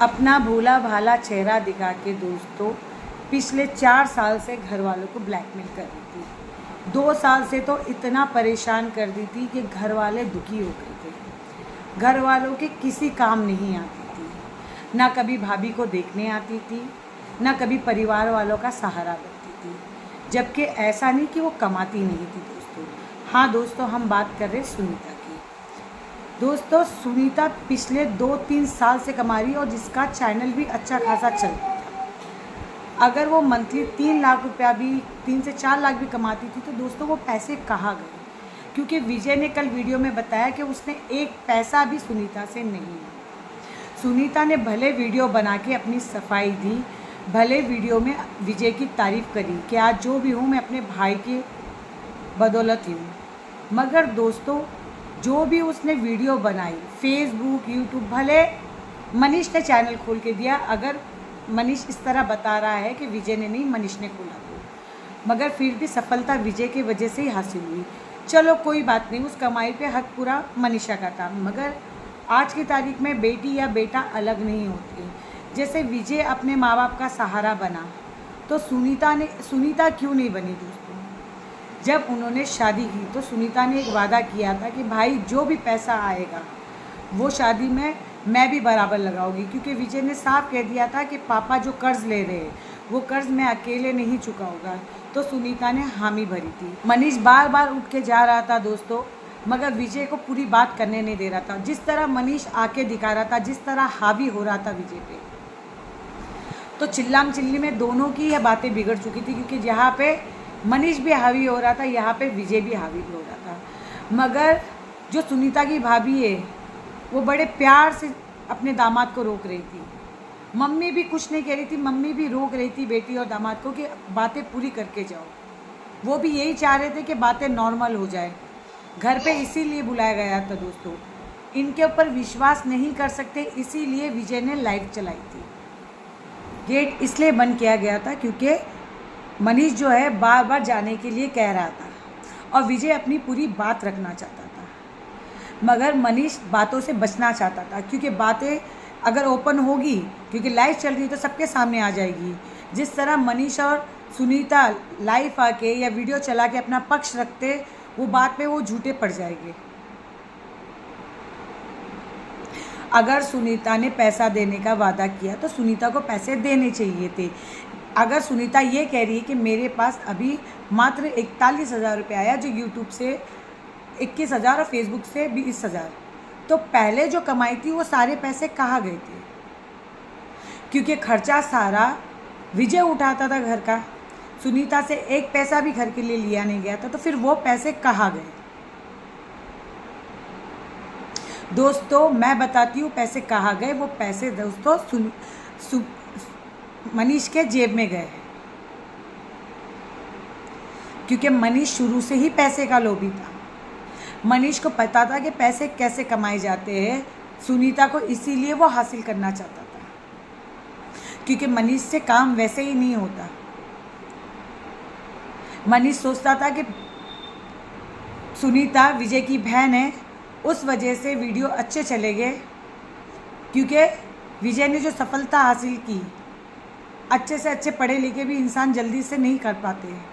अपना भोला भाला चेहरा दिखा के दोस्तों पिछले 4 साल से घर वालों को ब्लैकमेल कर रही थी। 2 साल से तो इतना परेशान कर दी थी कि घर वाले दुखी हो गए थे। घर वालों के किसी काम नहीं आती थी, ना कभी भाभी को देखने आती थी, ना कभी परिवार वालों का सहारा बनती थी। जबकि ऐसा नहीं कि वो कमाती नहीं थी दोस्तों। हाँ दोस्तों, हम बात कर रहे सुनीता की। दोस्तों सुनीता पिछले 2-3 साल से कमा रही है और जिसका चैनल भी अच्छा खासा चल रहा था। अगर वो मंथली 3 लाख रुपया भी 3 से 4 लाख भी कमाती थी तो दोस्तों वो पैसे कहाँ गए? क्योंकि विजय ने कल वीडियो में बताया कि उसने एक पैसा भी सुनीता से नहीं लिया। सुनीता ने भले वीडियो बना के अपनी सफाई दी, भले वीडियो में विजय की तारीफ़ करी कि आज जो भी हूँ मैं अपने भाई की बदौलत ही हूँ, मगर दोस्तों जो भी उसने वीडियो बनाई फेसबुक यूट्यूब, भले मनीष ने चैनल खोल के दिया, अगर मनीष इस तरह बता रहा है कि विजय ने नहीं मनीष ने खोला तो, मगर फिर भी सफलता विजय की वजह से ही हासिल हुई। चलो कोई बात नहीं, उस कमाई पे हक पूरा मनीषा का था, मगर आज की तारीख में बेटी या बेटा अलग नहीं होते। जैसे विजय अपने माँ बाप का सहारा बना तो सुनीता क्यों नहीं बनी दोस्तों? जब उन्होंने शादी की तो सुनीता ने एक वादा किया था कि भाई जो भी पैसा आएगा वो शादी में मैं भी बराबर लगाऊंगी, क्योंकि विजय ने साफ कह दिया था कि पापा जो कर्ज ले रहे हैं वो कर्ज मैं अकेले नहीं चुकाऊंगा। तो सुनीता ने हामी भरी थी। मनीष बार बार उठ के जा रहा था दोस्तों, मगर विजय को पूरी बात करने नहीं दे रहा था। जिस तरह मनीष आके दिखा रहा था, जिस तरह हावी हो रहा था विजय पे, तो चिल्लाम चिल्ली में दोनों की यह बातें बिगड़ चुकी थी, क्योंकि जहाँ पे मनीष भी हावी हो रहा था, यहाँ पे विजय भी हावी हो रहा था। मगर जो सुनीता की भाभी है वो बड़े प्यार से अपने दामाद को रोक रही थी। मम्मी भी कुछ नहीं कह रही थी, मम्मी भी रोक रही थी बेटी और दामाद को कि बातें पूरी करके जाओ। वो भी यही चाह रहे थे कि बातें नॉर्मल हो जाए। घर पे इसीलिए बुलाया गया था दोस्तों, इनके ऊपर विश्वास नहीं कर सकते इसीलिए विजय ने लाइव चलाई थी। गेट इसलिए बंद किया गया था क्योंकि मनीष जो है बार बार जाने के लिए कह रहा था और विजय अपनी पूरी बात रखना चाहता था, मगर मनीष बातों से बचना चाहता था, क्योंकि बातें अगर ओपन होगी, क्योंकि लाइव चल रही तो सबके सामने आ जाएगी। जिस तरह मनीष और सुनीता लाइव आके या वीडियो चला के अपना पक्ष रखते, वो बात पे वो झूठे पड़ जाएंगे। अगर सुनीता ने पैसा देने का वादा किया तो सुनीता को पैसे देने चाहिए थे। अगर सुनीता ये कह रही है कि मेरे पास अभी मात्र 41,000 रुपये आया, जो यूट्यूब से 21,000 और फेसबुक से 20,000, तो पहले जो कमाई थी वो सारे पैसे कहाँ गए थे? क्योंकि खर्चा सारा विजय उठाता था घर का, सुनीता से एक पैसा भी घर के लिए लिया नहीं गया था, तो फिर वो पैसे कहाँ गए? दोस्तों मैं बताती हूँ पैसे कहाँ गए। वो पैसे दोस्तों मनीष के जेब में गए, क्योंकि मनीष शुरू से ही पैसे का लोभी था। मनीष को पता था कि पैसे कैसे कमाए जाते हैं, सुनीता को इसीलिए वो हासिल करना चाहता था, क्योंकि मनीष से काम वैसे ही नहीं होता। मनीष सोचता था कि सुनीता विजय की बहन है, उस वजह से वीडियो अच्छे चले गए, क्योंकि विजय ने जो सफलता हासिल की, अच्छे से अच्छे पढ़े लिखे भी इंसान जल्दी से नहीं कर पाते हैं,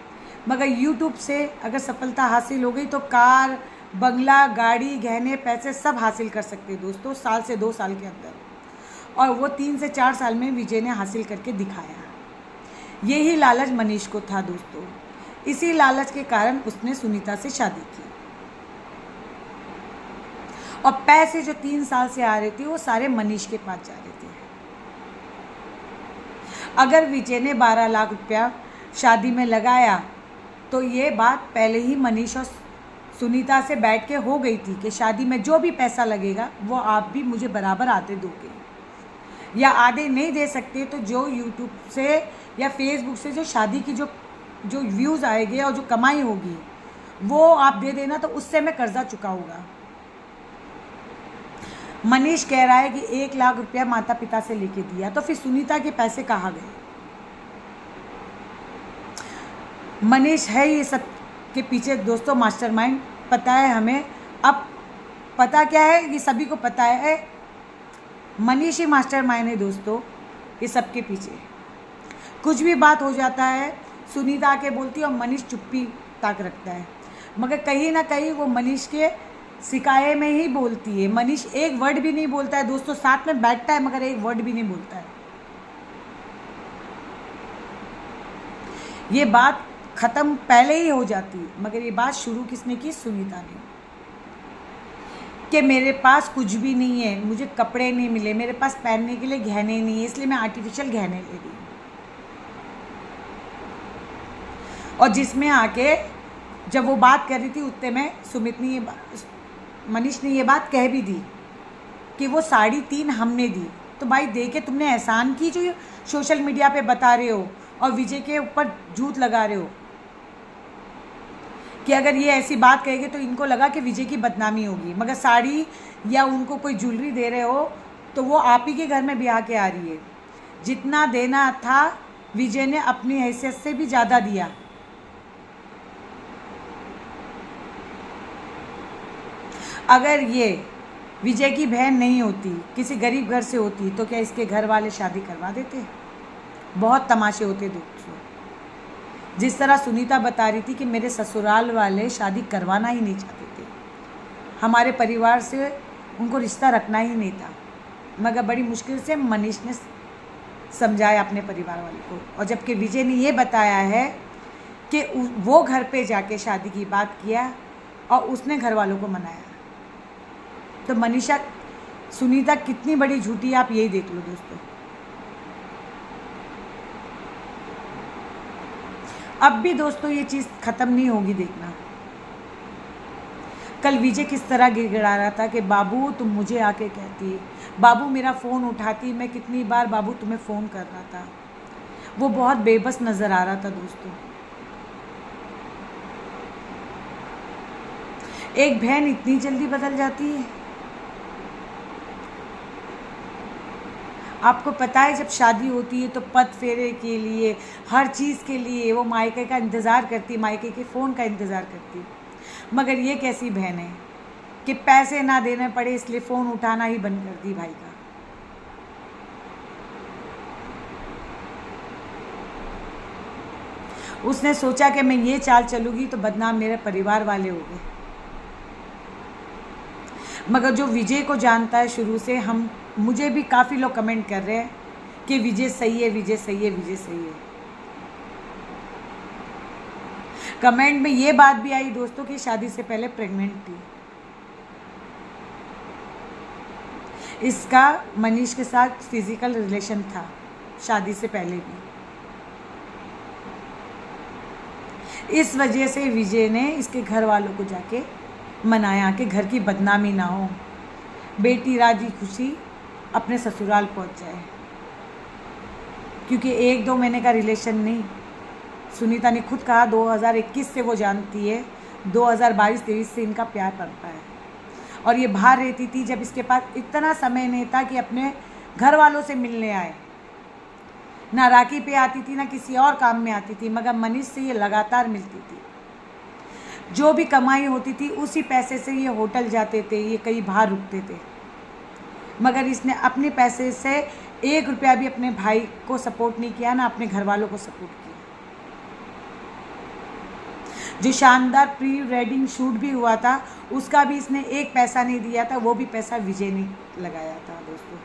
मगर यूट्यूब से अगर सफलता हासिल हो गई तो कार, बंगला, गाड़ी, गहने, पैसे सब हासिल कर सकते हैं दोस्तों, साल से 2 साल के अंदर। और वो 3 से 4 साल में विजय ने हासिल करके दिखाया। यही लालच मनीष को था दोस्तों, इसी लालच के कारण उसने सुनीता से शादी की। और पैसे जो 3 साल से आ रहे थे वो सारे मनीष के पास जा रहे थे। अगर विजय ने 12 लाख रुपया शादी में लगाया तो ये बात पहले ही मनीष और सुनीता से बैठ के हो गई थी कि शादी में जो भी पैसा लगेगा वो आप भी मुझे बराबर आधे दोगे, या आधे नहीं दे सकते तो जो यूट्यूब से या फेसबुक से जो शादी की जो व्यूज़ आएंगे और जो कमाई होगी वो आप दे देना, तो उससे मैं कर्जा चुकाऊंगा। मनीष कह रहा है कि 1 लाख रुपया माता पिता से लेके दिया, तो फिर सुनीता के पैसे कहाँ गए? मनीष है ये सब के पीछे दोस्तों मास्टरमाइंड, पता है हमें। अब पता क्या है, ये सभी को पता है मनीष ही मास्टरमाइंड है दोस्तों ये सबके पीछे। कुछ भी बात हो जाता है सुनीता आके बोलती है और मनीष चुप्पी ताक रखता है, मगर कहीं ना कहीं वो मनीष के सिकाए में ही बोलती है। मनीष एक वर्ड भी नहीं बोलता है दोस्तों, साथ में बैठता है मगर एक वर्ड भी नहीं बोलता है। ये बात ख़त्म पहले ही हो जाती, मगर ये बात शुरू किसने की? सुनीता ने, कि मेरे पास कुछ भी नहीं है, मुझे कपड़े नहीं मिले, मेरे पास पहनने के लिए गहने नहीं है, इसलिए मैं आर्टिफिशियल गहने ले रही हूँ। और जिसमें आके जब वो बात कर रही थी उतने में सुमित ने मनीष ने ये बात कह भी दी कि वो 3.5 हमने दी। तो भाई दे के तुमने एहसान की जो सोशल मीडिया पे बता रहे हो और विजय के ऊपर झूठ लगा रहे हो कि अगर ये ऐसी बात कहेंगे तो इनको लगा कि विजय की बदनामी होगी, मगर साड़ी या उनको कोई ज्वेलरी दे रहे हो तो वो आप ही के घर में ब्याह के आ रही है। जितना देना था विजय ने अपनी हैसियत से भी ज़्यादा दिया। अगर ये विजय की बहन नहीं होती, किसी गरीब घर से होती, तो क्या इसके घर वाले शादी करवा देते? बहुत तमाशे होते दोस्तों। जिस तरह सुनीता बता रही थी कि मेरे ससुराल वाले शादी करवाना ही नहीं चाहते थे, हमारे परिवार से उनको रिश्ता रखना ही नहीं था, मगर बड़ी मुश्किल से मनीष ने समझाया अपने परिवार वाले को। और जबकि विजय ने ये बताया है कि वो घर पे जाके शादी की बात किया और उसने घर वालों को मनाया। तो मनीषा सुनीता कितनी बड़ी झूठी है, आप यही देख लो दोस्तों। अब भी दोस्तों ये चीज़ ख़त्म नहीं होगी, देखना। कल विजय किस तरह गिड़गिड़ा रहा था कि बाबू तुम मुझे आके कहती है, बाबू मेरा फ़ोन उठाती, मैं कितनी बार बाबू तुम्हें फ़ोन कर रहा था। वो बहुत बेबस नज़र आ रहा था दोस्तों। एक बहन इतनी जल्दी बदल जाती है। आपको पता है जब शादी होती है तो पद फेरे के लिए, हर चीज़ के लिए वो मायके का इंतज़ार करती, मायके के फ़ोन का इंतज़ार करती। मगर ये कैसी बहन है कि पैसे ना देने पड़े इसलिए फ़ोन उठाना ही बंद कर दी भाई का। उसने सोचा कि मैं ये चाल चलूँगी तो बदनाम मेरे परिवार वाले हो गए। मगर जो विजय को जानता है शुरू से, मुझे भी काफ़ी लोग कमेंट कर रहे हैं कि विजय सही है, विजय सही है, विजय सही है। कमेंट में ये बात भी आई दोस्तों कि शादी से पहले प्रेग्नेंट थी। इसका मनीष के साथ फिजिकल रिलेशन था शादी से पहले भी। इस वजह से विजय ने इसके घर वालों को जाके मनाया कि घर की बदनामी ना हो, बेटी राजी खुशी अपने ससुराल पहुंच जाए। क्योंकि 1-2 महीने का रिलेशन नहीं, सुनीता ने खुद कहा 2021 से वो जानती है, 2022-23 से इनका प्यार पनता है। और ये बाहर रहती थी जब इसके पास इतना समय नहीं था कि अपने घर वालों से मिलने आए। ना राखी पे आती थी, ना किसी और काम में आती थी, मगर मनीष से ये लगातार मिलती थी। जो भी कमाई होती थी उसी पैसे से ये होटल जाते थे, ये कहीं बाहर रुकते थे। मगर इसने अपने पैसे से 1 रुपया भी अपने भाई को सपोर्ट नहीं किया, ना अपने घर वालों को सपोर्ट किया। जो शानदार प्री वेडिंग शूट भी हुआ था उसका भी इसने 1 पैसा नहीं दिया था, वो भी पैसा विजय ने लगाया था दोस्तों।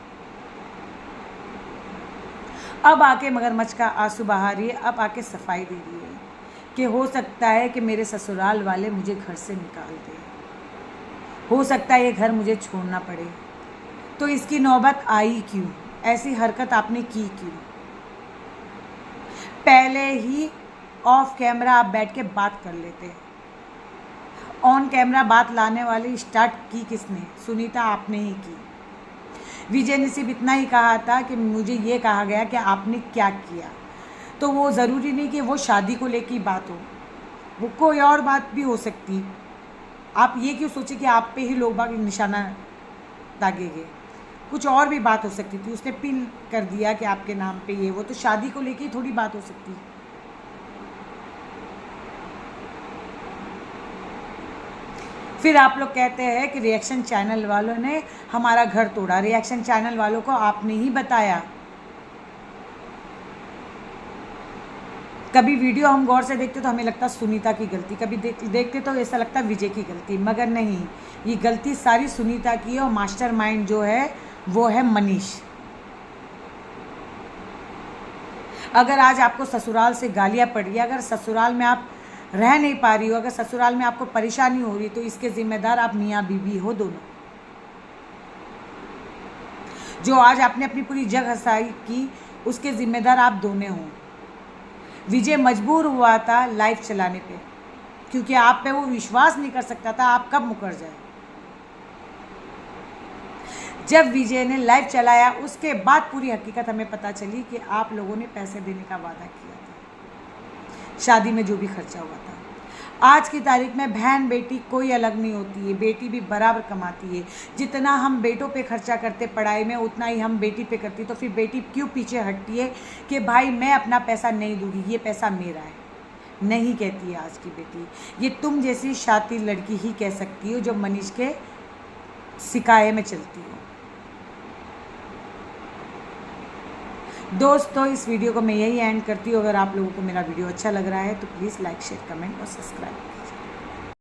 अब आके मगरमच्छ का आंसू बहा रही है, अब आके सफाई दे रही है कि हो सकता है कि मेरे ससुराल वाले मुझे घर से निकाल दें, हो सकता है ये घर मुझे छोड़ना पड़े। तो इसकी नौबत आई क्यों? ऐसी हरकत आपने की क्यों? पहले ही ऑफ कैमरा आप बैठ के बात कर लेते। ऑन कैमरा बात लाने वाली स्टार्ट की किसने? सुनीता आपने ही की। विजय ने सिर्फ इतना ही कहा था कि मुझे ये कहा गया कि आपने क्या किया। तो वो ज़रूरी नहीं कि वो शादी को लेकर बात हो, वो कोई और बात भी हो सकती। आप ये क्यों सोचे कि आप पे ही लोग बाग निशाना दागेंगे? कुछ और भी बात हो सकती थी। उसने पिन कर दिया कि आपके नाम पे ये वो, तो शादी को लेके थोड़ी बात हो सकती। फिर आप लोग कहते हैं कि रिएक्शन चैनल वालों ने हमारा घर तोड़ा। रिएक्शन चैनल वालों को आपने ही बताया। कभी वीडियो हम गौर से देखते तो हमें लगता सुनीता की गलती, कभी देखते तो ऐसा लगता विजय की गलती, मगर नहीं, ये गलती सारी सुनीता की है और मास्टरमाइंड जो है वो है मनीष। अगर आज आपको ससुराल से गालियाँ पड़ी, अगर ससुराल में आप रह नहीं पा रही हो, अगर ससुराल में आपको परेशानी हो रही, तो इसके जिम्मेदार आप मियाँ बीवी हो दोनों। जो आज आपने अपनी पूरी जग हसाई की, उसके जिम्मेदार आप दोनों हो। विजय मजबूर हुआ था लाइव चलाने पे, क्योंकि आप पे वो विश्वास नहीं कर सकता था आप कब मुकर जाए। जब विजय ने लाइव चलाया उसके बाद पूरी हकीकत हमें पता चली कि आप लोगों ने पैसे देने का वादा किया था, शादी में जो भी खर्चा हुआ था। आज की तारीख में बहन बेटी कोई अलग नहीं होती है, बेटी भी बराबर कमाती है। जितना हम बेटों पे खर्चा करते पढ़ाई में, उतना ही हम बेटी पे करती। तो फिर बेटी क्यों पीछे हटती है कि भाई मैं अपना पैसा नहीं दूंगी, ये पैसा मेरा है? नहीं कहती है आज की बेटी। ये तुम जैसी शातिर लड़की ही कह सकती हो जो मनीष के सिकाए में चलती हो। दोस्तों, इस वीडियो को मैं यही एंड करती हूँ। अगर आप लोगों को मेरा वीडियो अच्छा लग रहा है तो प्लीज़ लाइक, शेयर, कमेंट और सब्सक्राइब।